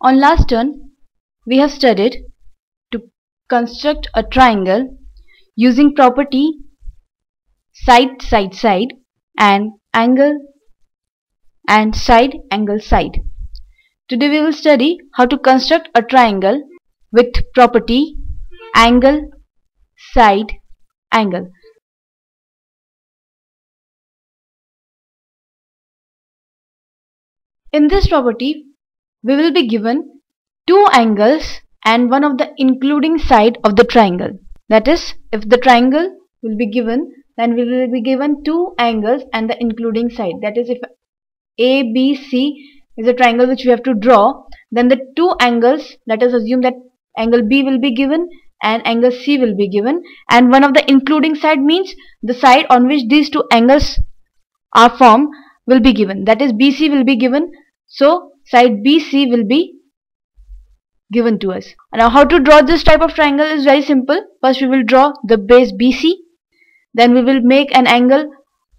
On last turn, we have studied to construct a triangle using property side side side and angle and side angle side. Today we will study how to construct a triangle with property angle side angle. In this property, we will be given two angles and one of the including side of the triangle. That is, if the triangle will be given, then we will be given two angles and the including side. That is, if ABC is a triangle which we have to draw, then the two angles, let us assume that angle B will be given and angle C will be given, and one of the including side means the side on which these two angles are formed will be given. That is, BC will be given, so side BC will be given to us. Now how to draw this type of triangle is very simple. First we will draw the base BC, then we will make an angle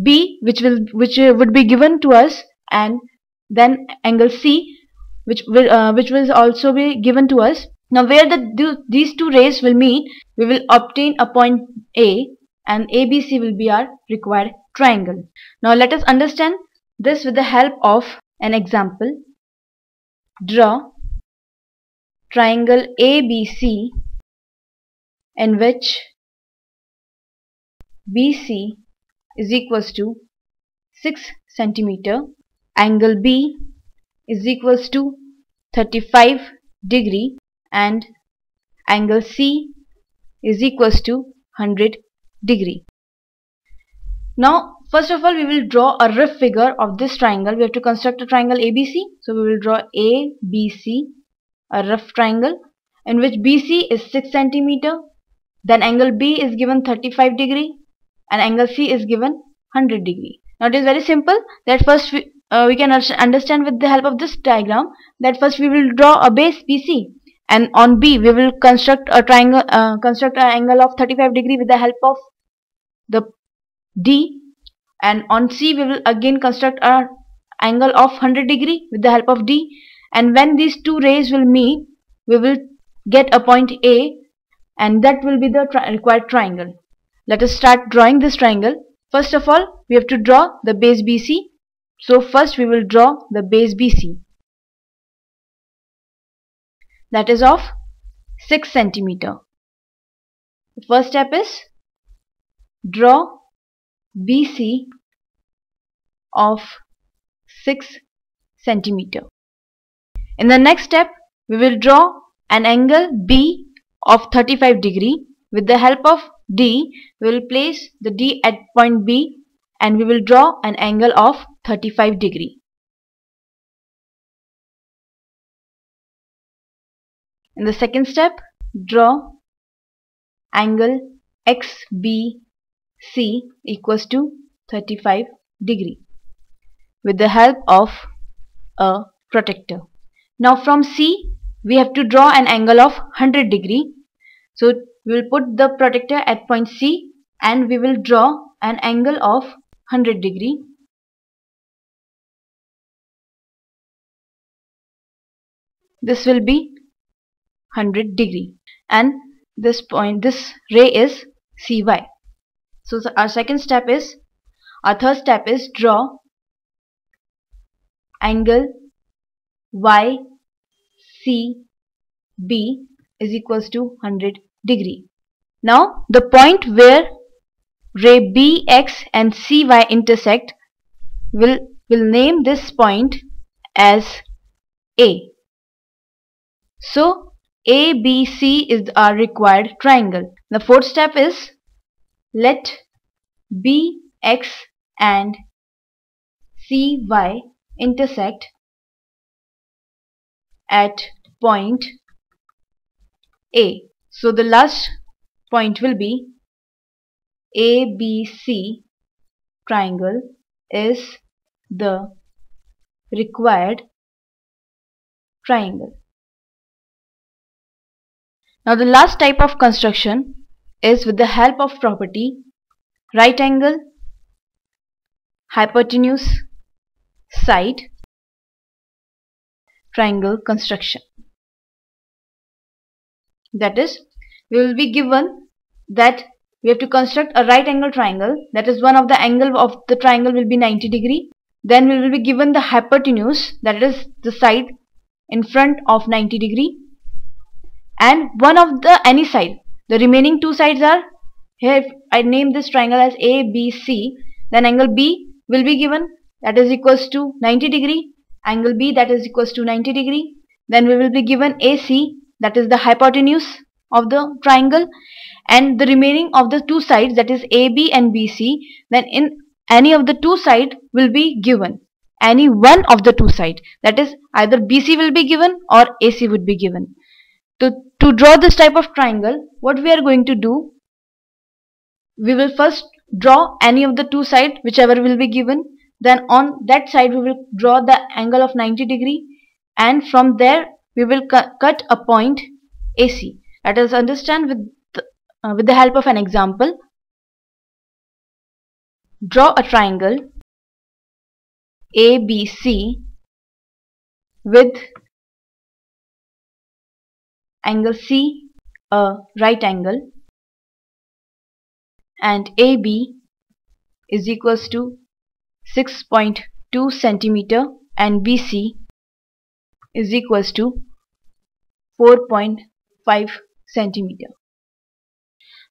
B which would be given to us, and then angle C which will also be given to us. Now where these two rays will meet, we will obtain a point A, and ABC will be our required triangle. Now let us understand this with the help of an example. Draw triangle ABC in which BC is equals to 6 centimeter, angle B is equals to 35 degree, and angle C is equals to 100 degree. Now first of all we will draw a rough figure of this triangle. We have to construct a triangle ABC, so we will draw ABC, a rough triangle in which BC is 6 centimeter, then angle B is given 35 degree and angle C is given 100 degree. Now it is very simple that first we can understand with the help of this diagram that first we will draw a base BC, and on B we will construct a triangle, construct an angle of 35 degree with the help of the D, and on C we will again construct a angle of 100 degree with the help of D, and when these two rays will meet, we will get a point A, and that will be the required triangle. Let us start drawing this triangle. First of all, we have to draw the base BC. So first we will draw the base BC, that is of 6 centimeter. The first step is draw BC of 6 centimeter. In the next step, we will draw an angle B of 35 degree. With the help of D, we will place the D at point B and we will draw an angle of 35 degree. In the second step, draw angle XBC equals to 35 degree with the help of a protractor. Now from C, we have to draw an angle of 100 degree. So we will put the protractor at point C and we will draw an angle of 100 degree. This will be 100 degree, and this ray is CY. So our third step is draw angle YCB is equals to 100 degree. Now the point where ray BX and CY intersect, will name this point as A. So ABC is our required triangle. The fourth step is let BX and CY intersect at point A. So the last point will be ABC triangle is the required triangle. Now the last type of construction is with the help of property right angle, hypotenuse, side, triangle construction. That is, we will be given that we have to construct a right angle triangle, that is one of the angle of the triangle will be 90 degree. Then we will be given the hypotenuse, that is the side in front of 90 degree, and one of the any side. The remaining two sides are, here if I name this triangle as ABC, then angle B will be given, that is equals to 90 degree, angle B that is equals to 90 degree. Then we will be given AC, that is the hypotenuse of the triangle, and the remaining of the two sides, that is AB and BC, then in any of the two side will be given, any one of the two side, that is either BC will be given or AC would be given. To draw this type of triangle, what we are going to do, we will first draw any of the two sides whichever will be given, then on that side we will draw the angle of 90 degree, and from there we will cut a point AC. Let us understand with the help of an example. Draw a triangle ABC with angle C, a right angle, and AB is equals to 6.2 centimeter and BC is equals to 4.5 centimeter.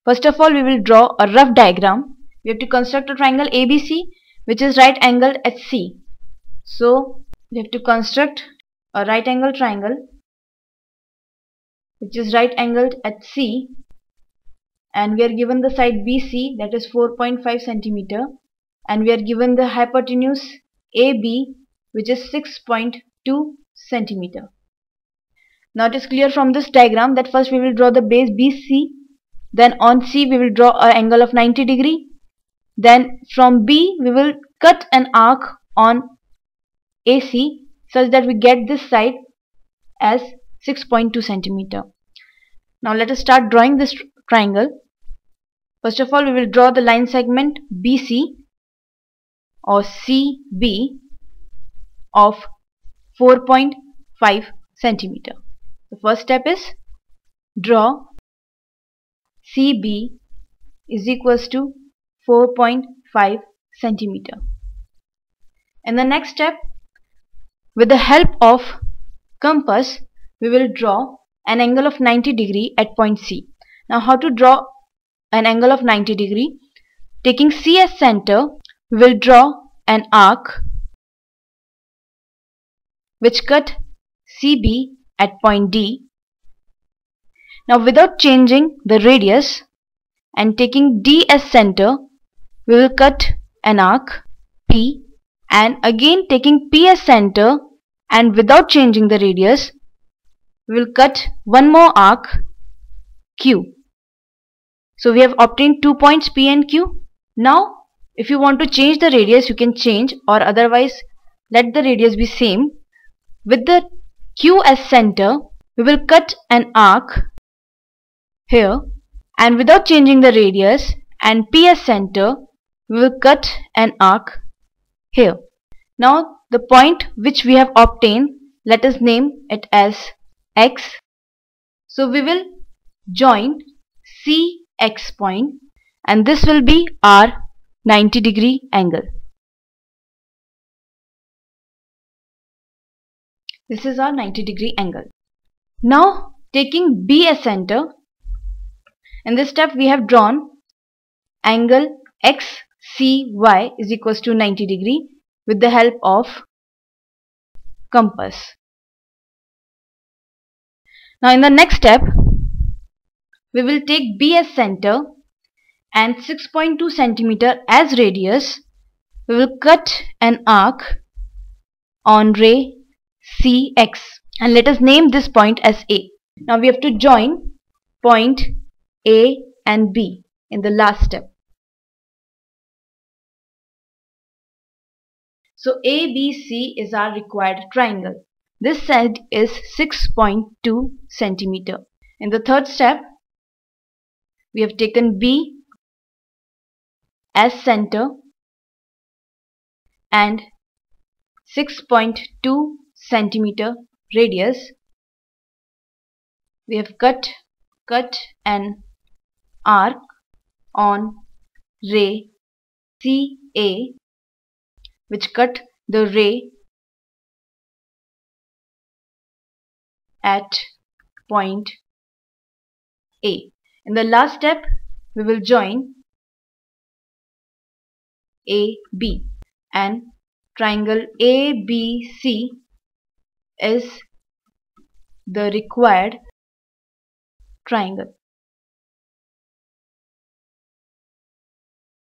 First of all, we will draw a rough diagram. We have to construct a triangle ABC which is right angled at C. So we have to construct a right angle triangle which is right angled at C, and we are given the side BC, that is 4.5 centimeter, and we are given the hypotenuse AB which is 6.2 centimeter. Now it is clear from this diagram that first we will draw the base BC, then on C we will draw an angle of 90 degree, then from B we will cut an arc on AC such that we get this side as 6.2 centimeter. Now let us start drawing this triangle. First of all, we will draw the line segment BC or CB of 4.5 centimeter. The first step is draw CB is equals to 4.5 centimeter. In the next step, with the help of compass, we will draw an angle of 90 degree at point C. Now how to draw an angle of 90 degree? Taking C as center, we will draw an arc which cut CB at point D. Now without changing the radius and taking D as center, we will cut an arc P, and again taking P as center and without changing the radius, we will cut one more arc Q. So we have obtained 2 points P and Q. Now if you want to change the radius, you can change, or otherwise let the radius be same. With the Q as center, we will cut an arc here, and without changing the radius and P as center, we will cut an arc here. Now the point which we have obtained, let us name it as X. So we will join CX point, and this will be our 90 degree angle. This is our 90 degree angle. Now taking B as center, in this step we have drawn angle XCY is equals to 90 degree with the help of compass. Now in the next step, we will take B as center and 6.2 centimeter as radius. We will cut an arc on ray CX, and let us name this point as A. Now we have to join point A and B in the last step. So ABC is our required triangle. This side is 6.2 centimeter. In the third step, we have taken B as center and 6.2 centimeter radius, we have cut an arc on ray CA, which cut the ray at point A. In the last step, we will join AB, and triangle ABC is the required triangle.